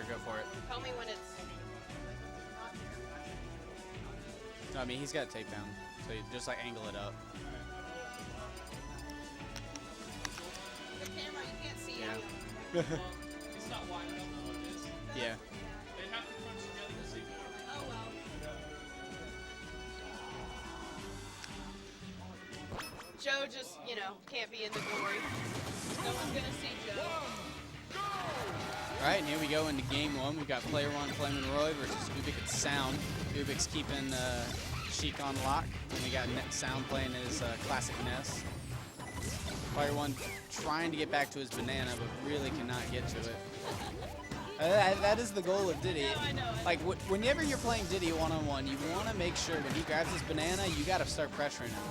go for it. Tell me when it's... No, I mean, he's got a takedown, so you just like angle it up. The camera, you can't see Yeah. it. Well, it's not wide enough for what it is. Yeah. They'd have to crunch together to see more. Oh, well. Joe just, you know, can't be in the glory. No one's gonna see Joe. All right, and here we go into game one. We've got player one, Flamin Roy versus ubik and Sound. Ubik's keeping Sheik on lock, and we got Sound playing his classic Ness. Player one trying to get back to his banana, but really cannot get to it. That is the goal of Diddy. I know. Like, whenever you're playing Diddy one-on-one, you want to make sure when he grabs his banana, you got to start pressuring him.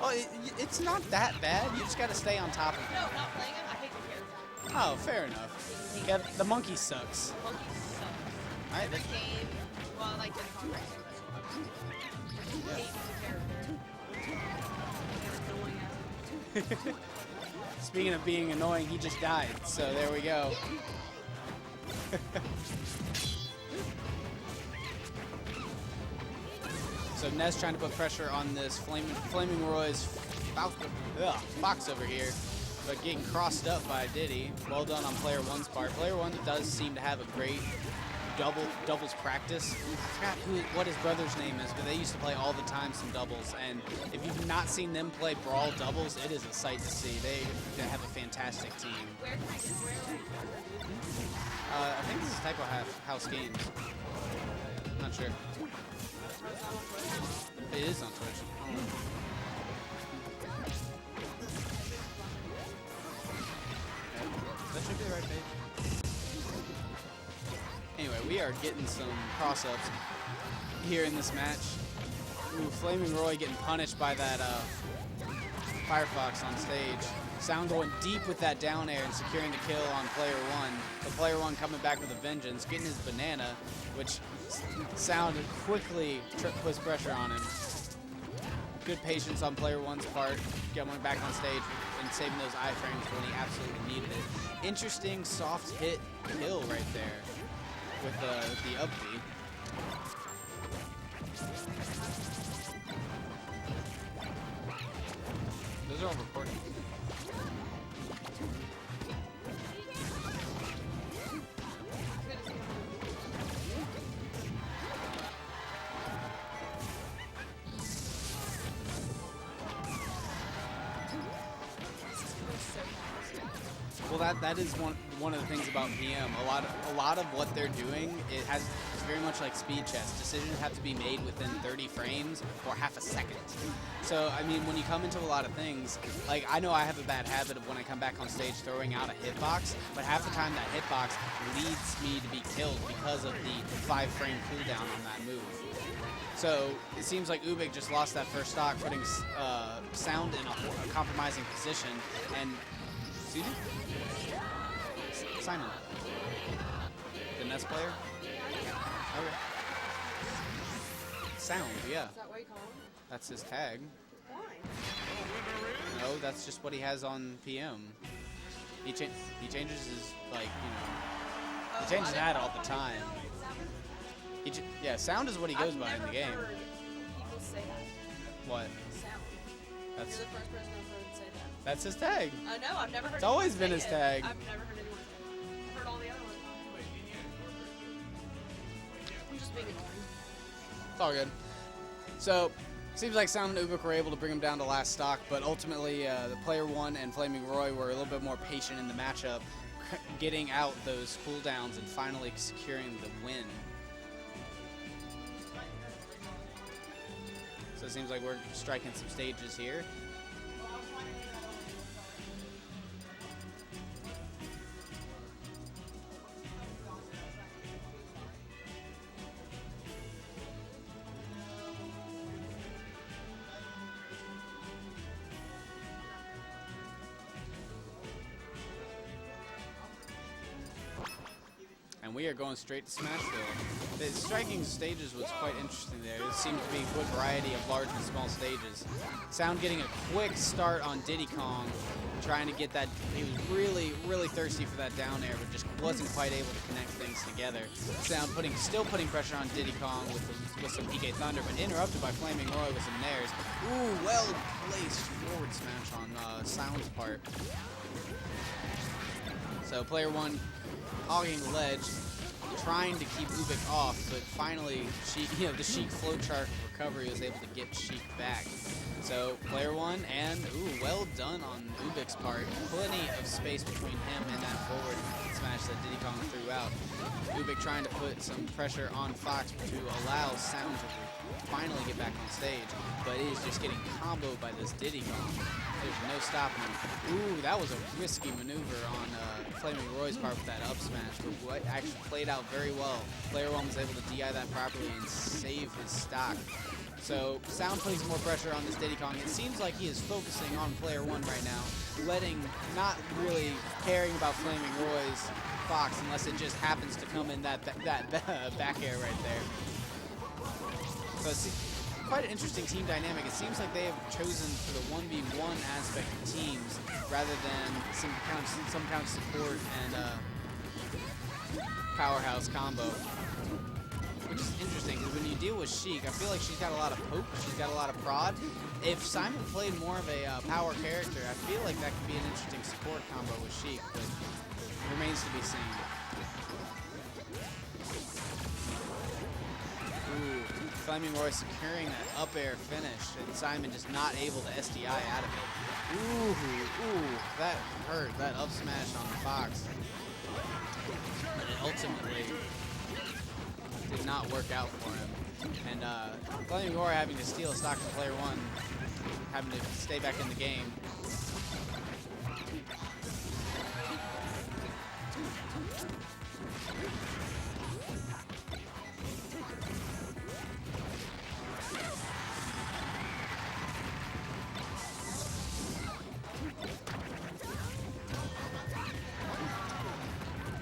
Oh, it's not that bad. You just got to stay on top of him. No, not playing him. I hate the character. Oh, fair enough. Yeah, the monkey sucks. Monkey sucks. All right, The game, well, I like the context, but I hate the character. Annoying ass. Speaking of being annoying, he just died, so there we go. So Ness trying to put pressure on this Flaming Roy's Fox over here, but getting crossed up by Diddy. Well done on player one's part. Player one does seem to have a great doubles practice. I forgot what his brother's name is, but they used to play all the time some doubles. And if you've not seen them play brawl doubles, it is a sight to see. They have a fantastic team. Where I think this is Typo House Games. Not sure. It is on Twitch. That should be the right page. Anyway, we are getting some cross-ups here in this match. Ooh, Flaming Roy getting punished by that Firefox on stage. Sound going deep with that down air and securing the kill on player one. But player one coming back with a vengeance, getting his banana, which Sound quickly puts pressure on him. Good patience on player one's part, getting back on stage and saving those iframes when he absolutely needed it. Interesting soft hit kill right there with the up B. Those are all recorded. Well, that is one of the things about PM. A lot of what they're doing, it's very much like speed chess. Decisions have to be made within 30 frames or half a second. So I mean, when you come into a lot of things, like I know I have a bad habit of when I come back on stage throwing out a hitbox, but half the time that hitbox leads me to be killed because of the 5-frame cooldown on that move. So it seems like ubik just lost that first stock, putting Sound in a compromising position. And excuse me? Simon, the Ness player. Okay. Sound, yeah. Is that what you call him? That's his tag. Why? No, that's just what he has on PM. He changes his, like, you know, he changes that all the time. Yeah, Sound is what he goes by in the game. I've never heard people say that. What? Sound. That's You're the first person I've heard say that. that's his tag. I know, I've never heard It's always anyone been say his it. tag. I've never heard anyone say it. I've heard all the other ones. I'm just being annoying. It's all good. So, seems like Sound and ubik were able to bring him down to last stock, but ultimately the player one and Flaming Roy were a little bit more patient in the matchup, getting out those cooldowns and finally securing the win. So it seems like we're striking some stages here. And we are going straight to Smashville. The striking stages was quite interesting there. It seemed to be a good variety of large and small stages. Sound getting a quick start on Diddy Kong, trying to get that. He was really, really thirsty for that down air, but just wasn't quite able to connect things together. Sound still putting pressure on Diddy Kong with some PK Thunder, but interrupted by Flaming Roy with some nairs. Ooh, well placed forward smash on Sound's part. So player one hogging the ledge, trying to keep Ubik off, but finally, the Sheik flowchart recovery was able to get Sheik back. So player one, and ooh, well done on Ubik's part. Plenty of space between him and that forward smash that Diddy Kong threw out. Ubik trying to put some pressure on Fox to allow Sound to finally get back on stage, but it is just getting comboed by this Diddy Kong. There's no stopping him. Ooh, that was a risky maneuver on Flaming Roy's part with that up smash, but what actually played out very well. Player one was able to DI that properly and save his stock. So Sound putting some more pressure on this Diddy Kong. It seems like he is focusing on player one right now, not really caring about Flaming Roy's Fox unless it just happens to come in that back air right there. So it's quite an interesting team dynamic. It seems like they have chosen for the 1v1 aspect of teams rather than some kind of support and powerhouse combo. Which is interesting, because when you deal with Sheik, I feel like she's got a lot of poke, she's got a lot of prod. If Simon played more of a power character, I feel like that could be an interesting support combo with Sheik, but it remains to be seen. Ooh, Flaming Roy securing that up air finish, and Simon just not able to SDI out of it. Ooh, that hurt, that up smash on Fox. But it ultimately did not work out for him. And Flaming Roy having to steal a stock from player one, having to stay back in the game.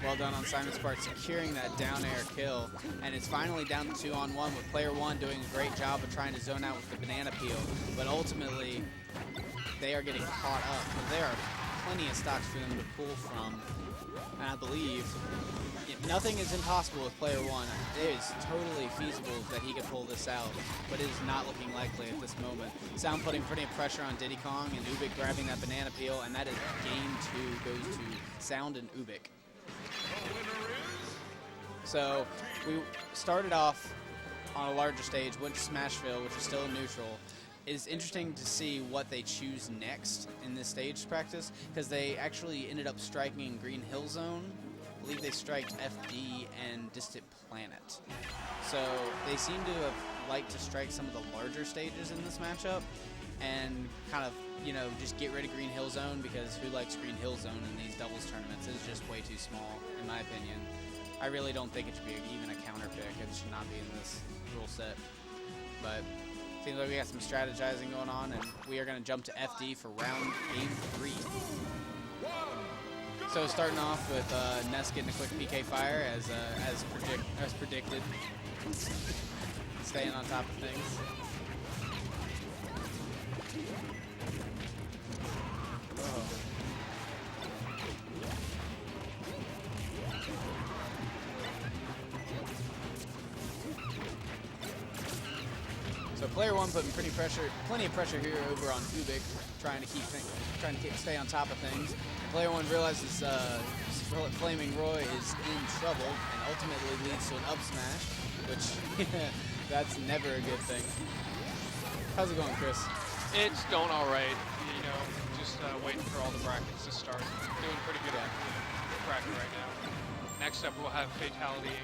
Well done on Simon's part, securing that down air kill. And it's finally down to 2-on-1 with player one doing a great job of trying to zone out with the banana peel. But ultimately, they are getting caught up. There are plenty of stocks for them to pull from. And I believe nothing is impossible with player one. It is totally feasible that he could pull this out, but it is not looking likely at this moment. Sound putting pretty pressure on Diddy Kong, and Ubik grabbing that banana peel, and that is game two goes to Sound and Ubik. So we started off on a larger stage, went to Smashville, which is still neutral. It's interesting to see what they choose next in this stage practice, because they actually ended up striking Green Hill Zone. I believe they striked FD and Distant Planet. So they seem to have liked to strike some of the larger stages in this matchup and kind of, just get rid of Green Hill Zone, because who likes Green Hill Zone in these doubles tournaments? It's just way too small, in my opinion. I really don't think it should be even a counter pick. It should not be in this rule set. But seems like we got some strategizing going on, and we are going to jump to FD for game 3. So starting off with Ness getting a quick PK fire as predicted, staying on top of things. So player one putting plenty of pressure here over on Ubik, trying to stay on top of things. Player one realizes Flaming Roy is in trouble and ultimately leads to an up smash, which that's never a good thing. How's it going, Chris? It's going all right. Just waiting for all the brackets to start. Doing pretty good at bracket right now. Next up, we'll have Fatality.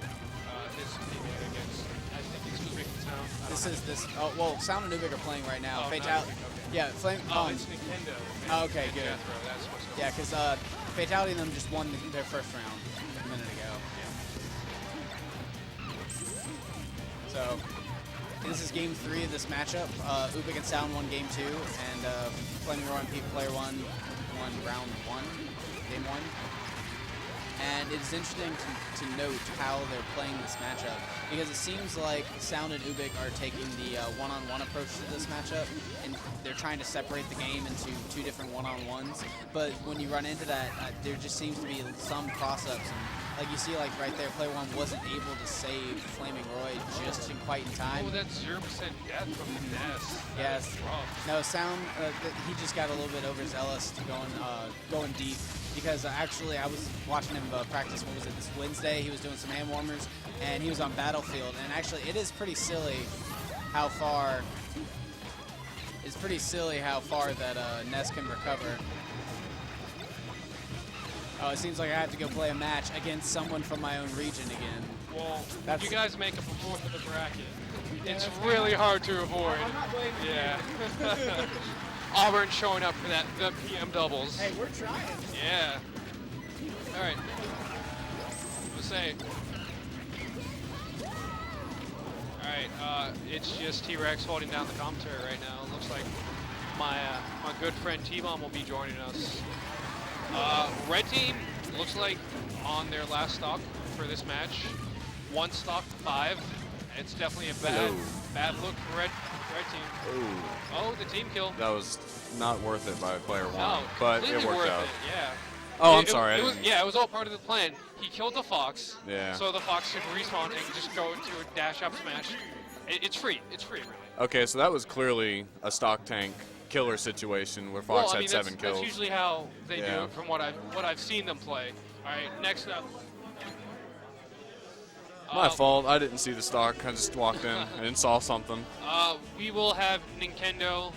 This evening against, I think it's Ubik and Sound. Oh, well, Sound and Ubik are playing right now. Oh, Fatality. Okay. Yeah, it's Nintendo. Oh, okay, good. Jethro, that's what's going on. Yeah, because Fatality and them just won their first round a minute ago. Yeah. So this is game 3 of this matchup. Ubik and Sound won game 2, and Flaming Roy and player 1 won round 1, game 1. And it is interesting to note how they're playing this matchup, because it seems like Sound and Ubik are taking the one-on-one approach to this matchup, and they're trying to separate the game into two different one-on-ones. But when you run into that, there just seems to be some cross-ups. And like you see, like right there, Player One wasn't able to save Flaming Roy just in quite in time. Oh, that's 0% death from the nest. Yes. No, Sound, he just got a little bit overzealous to going deep, because actually I was watching him practice, what was it, this Wednesday? He was doing some hand warmers, and he was on Battlefield, and actually it is pretty silly how far that Ness can recover. Oh, it seems like I have to go play a match against someone from my own region again. Well, That's- you guys make up a fourth of the bracket. It's really hard to avoid. I'm not blaming you. Yeah. Auburn showing up for the PM doubles. Hey, we're trying. Yeah. All right. Let's say. All right. It's just T-Rex holding down the commentary right now. Looks like my good friend T-Bomb will be joining us. Red team looks like on their last stock for this match. 1 stock 5. It's definitely a bad look for red team. Ooh. Oh, the team kill. That was not worth it by Player One, No, but it completely worked worth out. it, yeah. Oh, I'm sorry. It was, yeah, it was all part of the plan. He killed the fox, Yeah. so the fox could respawn and just go into a dash up smash. It's free. It's free, really. Okay, so that was clearly a stock tank killer situation where Fox Well, I mean, had 7 kills. That's usually how they do Yeah. it from what I've seen them play. All right, next up. My fault. I didn't see the stock. I just walked in and saw something. We will have Nintendo